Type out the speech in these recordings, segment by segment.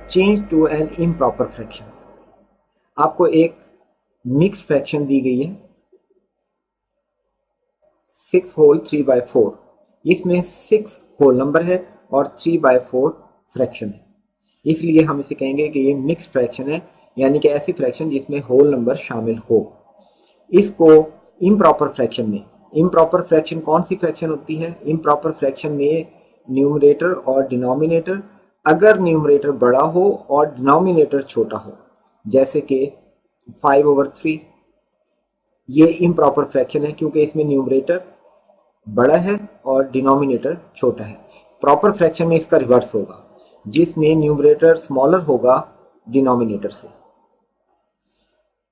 Change to an improper fraction. आपको एक mix fraction दी गई है 6 होल 3/4, इसमें 6 होल नंबर है और 3/4 फ्रैक्शन है, इसलिए हम इसे कहेंगे कि ये मिक्स फ्रैक्शन है, यानी कि ऐसी फ्रैक्शन जिसमें होल नंबर शामिल हो। इसको इम्प्रॉपर फ्रैक्शन में, इम्प्रॉपर फ्रैक्शन कौन सी फ्रैक्शन होती है? इम्प्रॉपर फ्रैक्शन में न्यूमरेटर और डिनोमिनेटर, अगर न्यूमरेटर बड़ा हो और डिनोमिनेटर छोटा हो, जैसे कि 5/3, ये इम्प्रॉपर फ्रैक्शन है क्योंकि इसमें न्यूमरेटर बड़ा है और डिनोमिनेटर छोटा है। प्रॉपर फ्रैक्शन में इसका रिवर्स होगा, जिसमें न्यूमरेटर स्मॉलर होगा डिनोमिनेटर से।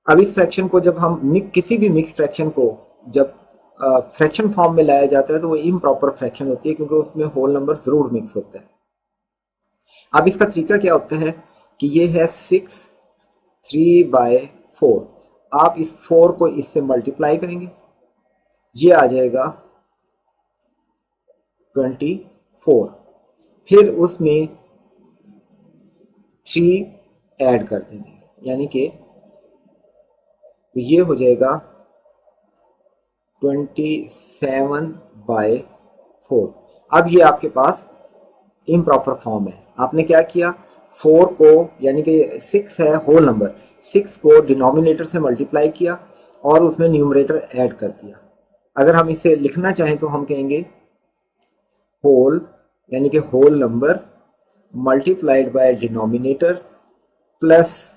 अब इस फ्रैक्शन को जब हम किसी भी मिक्स फ्रैक्शन को जब फ्रैक्शन फॉर्म में लाया जाता है तो वो इम्प्रॉपर फ्रैक्शन होती है, क्योंकि उसमें होल नंबर जरूर मिक्स होता है। अब इसका तरीका क्या होता है कि ये है 6 3/4, आप इस 4 को इससे मल्टीप्लाई करेंगे, ये आ जाएगा 24, फिर उसमें 3 ऐड कर देंगे, यानी कि ये हो जाएगा 27/4। अब ये आपके पास इम्प्रॉपर फॉर्म है। आपने क्या किया, 4 को, यानी कि 6 है होल नंबर, 6 को डिनोमिनेटर से मल्टीप्लाई किया और उसमें न्यूमरेटर ऐड कर दिया। अगर हम इसे लिखना चाहें तो हम कहेंगे होल, यानी कि whole number multiplied by denominator plus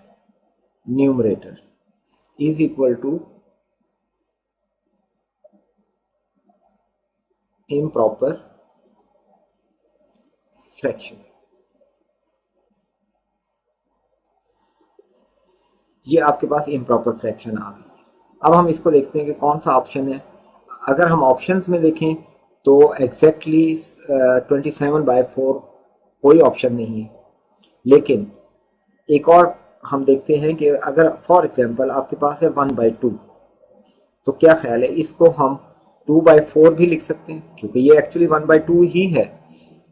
numerator is equal to improper fraction. ये आपके पास इम्प्रॉपर फ्रैक्शन आ गई। अब हम इसको देखते हैं कि कौन सा ऑप्शन है। अगर हम ऑप्शंस में देखें तो एग्जैक्टली 27/4 कोई ऑप्शन नहीं है, लेकिन एक और हम देखते हैं कि अगर फॉर एग्जांपल आपके पास है 1/2, तो क्या ख्याल है, इसको हम 2/4 भी लिख सकते हैं, क्योंकि ये एक्चुअली 1/2 ही है,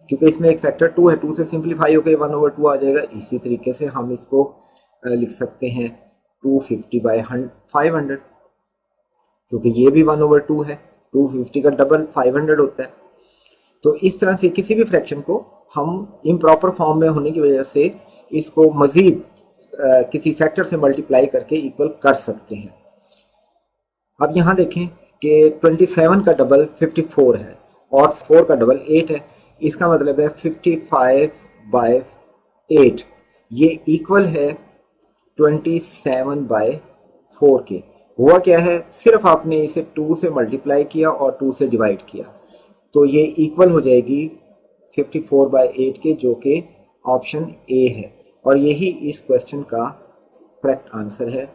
क्योंकि इसमें एक फैक्टर 2 है, 2 से सिंप्लीफाई होकर 1/2 आ जाएगा। इसी तरीके से हम इसको लिख सकते हैं 250/500, क्योंकि ये भी 1/2 है, 250 का डबल 500 होता है। तो इस तरह से किसी भी फ्रैक्शन को हम इम्प्रॉपर फॉर्म में होने की वजह से इसको मजीद किसी फैक्टर से मल्टीप्लाई करके इक्वल कर सकते हैं। अब यहाँ देखें कि 27 का डबल 54 है और 4 का डबल 8 है, इसका मतलब है 55/8, ये इक्वल है 27/4 के। हुआ क्या है, सिर्फ आपने इसे 2 से मल्टीप्लाई किया और 2 से डिवाइड किया, तो ये इक्वल हो जाएगी 54/8 के, जो कि ऑप्शन ए है, और यही इस क्वेश्चन का करेक्ट आंसर है।